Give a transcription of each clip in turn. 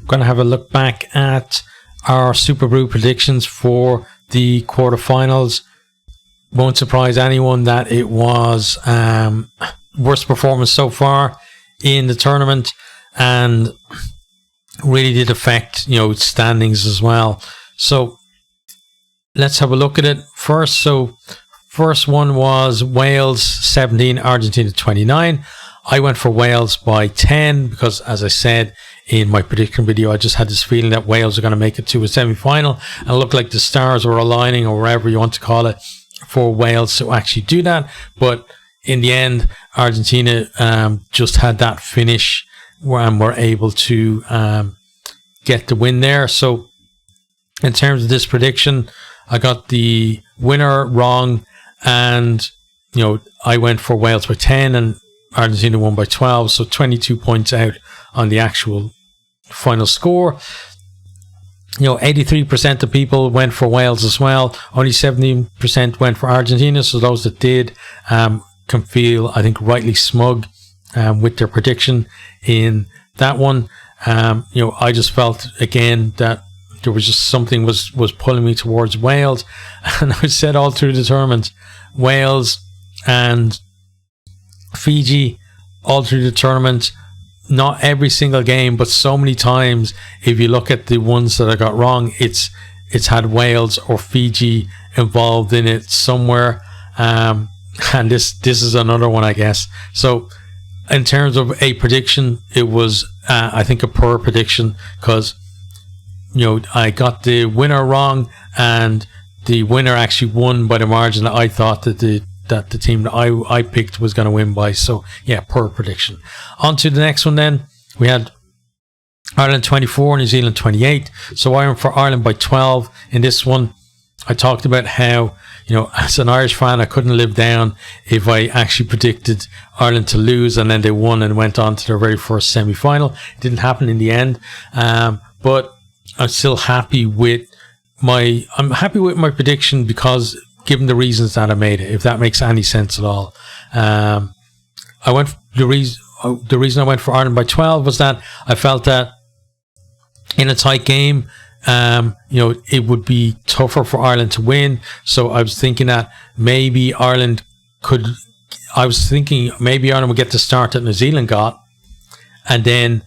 I'm going to have a look back at our Superbru predictions for the quarterfinals. Won't surprise anyone that it was worst performance so far in the tournament, and really did affect, standings as well. So let's have a look at it first. So first one was Wales 17, Argentina 29. I went for Wales by 10 because, as I said in my prediction video, I just had this feeling that Wales are going to make it to a semi-final, and it looked like the stars were aligning, or whatever you want to call it, for Wales to actually do that. But in the end, Argentina just had that finish and were able to get the win there. So in terms of this prediction, I got the winner wrong, and I went for Wales by 10 and Argentina won by 12, so 22 points out on the actual final score. 83% of people went for Wales as well. Only 17% went for Argentina, so those that did can feel, I think, rightly smug with their prediction in that one. I just felt again that there was just something was pulling me towards Wales, and I said all through the tournament, Wales and Fiji all through the tournament. Not every single game, but so many times, if you look at the ones that I got wrong, it's had Wales or Fiji involved in it somewhere, and this is another one, I guess. So in terms of a prediction, it was I think a poor prediction, because I got the winner wrong, and the winner actually won by the margin that I thought that the team that I picked was going to win by. So yeah, poor prediction. On to the next one then. We had Ireland 24, New Zealand 28. So I went for Ireland by 12 in this one. I talked about how, as an Irish fan, I couldn't live down if I actually predicted Ireland to lose and then they won and went on to their very first semi-final. It didn't happen in the end, but I'm still happy with my prediction, because given the reasons that I made it, if that makes any sense at all. The reason I went for Ireland by 12 was that I felt that in a tight game, it would be tougher for Ireland to win. So I was thinking that maybe Ireland would get the start that New Zealand got, and then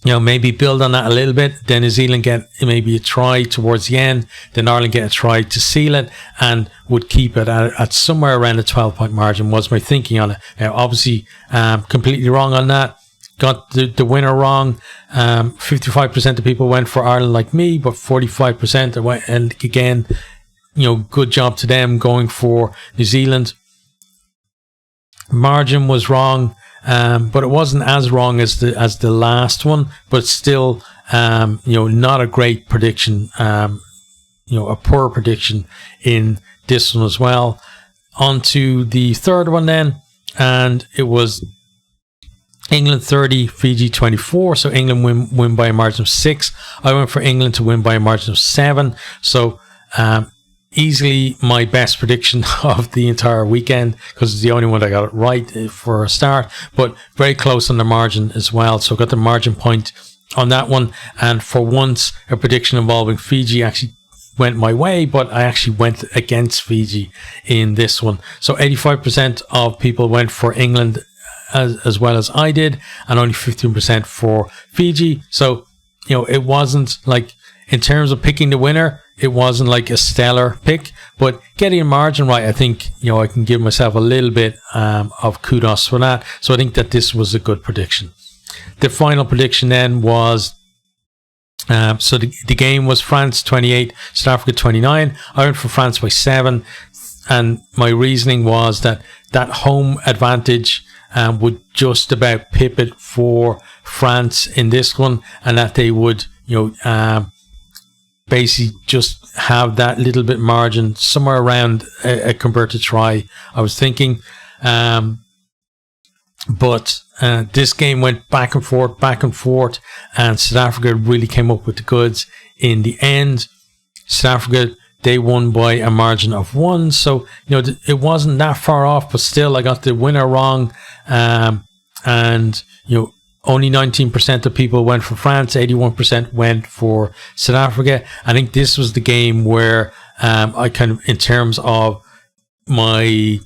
maybe build on that a little bit. Then New Zealand get maybe a try towards the end. Then Ireland get a try to seal it, and would keep it at somewhere around a 12-point margin, was my thinking on it. Now, obviously, completely wrong on that. Got the winner wrong. 55% of people went for Ireland like me, but 45% went, and again, good job to them going for New Zealand. Margin was wrong. But it wasn't as wrong as the last one, but still, not a great prediction. A poor prediction in this one as well. On to the third one then, and it was England 30, Fiji 24. So England win by a margin of 6. I went for England to win by a margin of 7. So easily my best prediction of the entire weekend, because it's the only one that got it right for a start, but very close on the margin as well. So got the margin point on that one, and for once a prediction involving Fiji actually went my way, but I actually went against Fiji in this one. So 85% of people went for England as well as I did, and only 15% for Fiji. So it wasn't like, in terms of picking the winner, it wasn't like a stellar pick, but getting a margin right, I think, I can give myself a little bit of kudos for that. So I think that this was a good prediction. The final prediction then was, so the game was France 28, South Africa 29. I went for France by 7, and my reasoning was that home advantage would just about pip it for France in this one, and that they would, basically just have that little bit margin somewhere around a converted try, I was thinking. But this game went back and forth, and South Africa really came up with the goods in the end. South Africa, they won by a margin of 1, so it wasn't that far off, but still I got the winner wrong, and only 19% of people went for France, 81% went for South Africa. I think this was the game where I kind of, in terms of my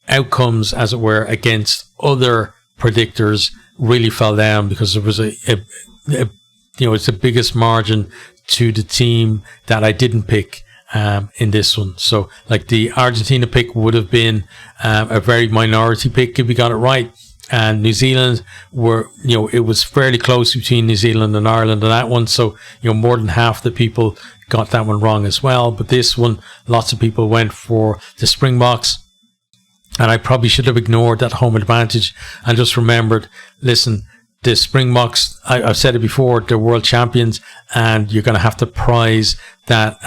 outcomes, as it were, against other predictors, really fell down, because there was it's the biggest margin to the team that I didn't pick in this one. So like the Argentina pick would have been a very minority pick if we got it right. And New Zealand were, it was fairly close between New Zealand and Ireland on that one. So, more than half the people got that one wrong as well. But this one, lots of people went for the Springboks. And I probably should have ignored that home advantage and just remembered, listen, the Springboks, I've said it before, they're world champions, and you're going to have to prize that,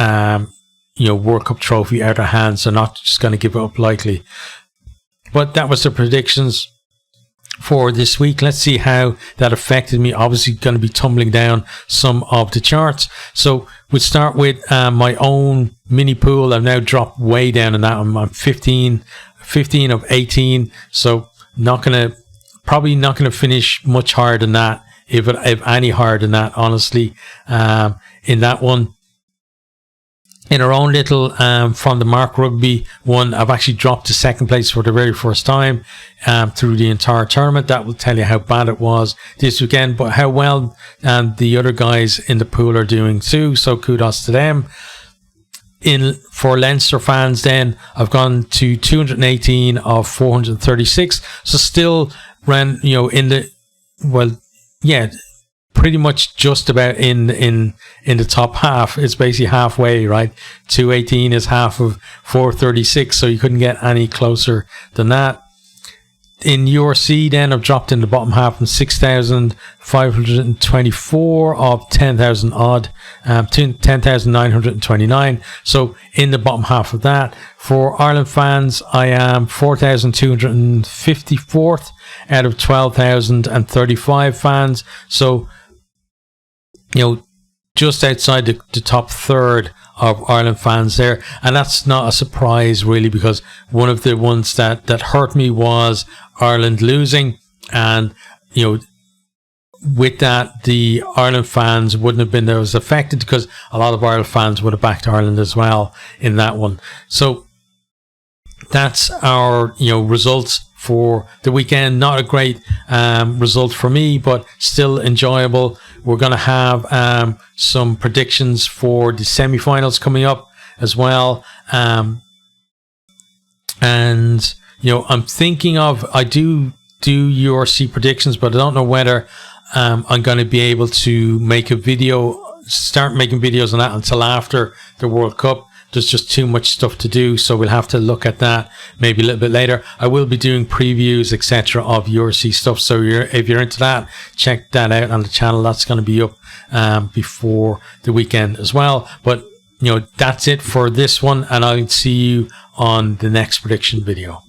World Cup trophy out of hands. They're not just going to give it up lightly. But that was the predictions for this week. Let's see how that affected me. Obviously going to be tumbling down some of the charts. So we'll start with my own mini pool. I've now dropped way down in that. I'm 15 of 18. So probably not going to finish much higher than that, if any higher than that, honestly, in that one. In our own little from the Mark Rugby one, I've actually dropped to second place for the very first time through the entire tournament. That will tell you how bad it was this weekend, but how well the other guys in the pool are doing too. So kudos to them. For Leinster fans, then I've gone to 218 of 436. So still ran, pretty much just about in the top half. It's basically halfway, right? 218 is half of 436, so you couldn't get any closer than that. In URC, then I've dropped in the bottom half from 6,524 of 10,000 odd, 10,929. So in the bottom half of that. For Ireland fans, I am 4,254th out of 12,035 fans. So, just outside the top third of Ireland fans there. And that's not a surprise, really, because one of the ones that hurt me was Ireland losing. And, with that, the Ireland fans wouldn't have been there as affected, because a lot of Ireland fans would have backed Ireland as well in that one. So that's our, results for the weekend. Not a great result for me, but still enjoyable. We're going to have some predictions for the semi-finals coming up as well. And, I'm thinking of, I do URC predictions, but I don't know whether I'm going to be able to start making videos on that until after the World Cup. There's just too much stuff to do, so we'll have to look at that maybe a little bit later. I will be doing previews, etc., of URC stuff, so if you're into that, check that out on the channel. That's going to be up before the weekend as well. But that's it for this one, and I'll see you on the next prediction video.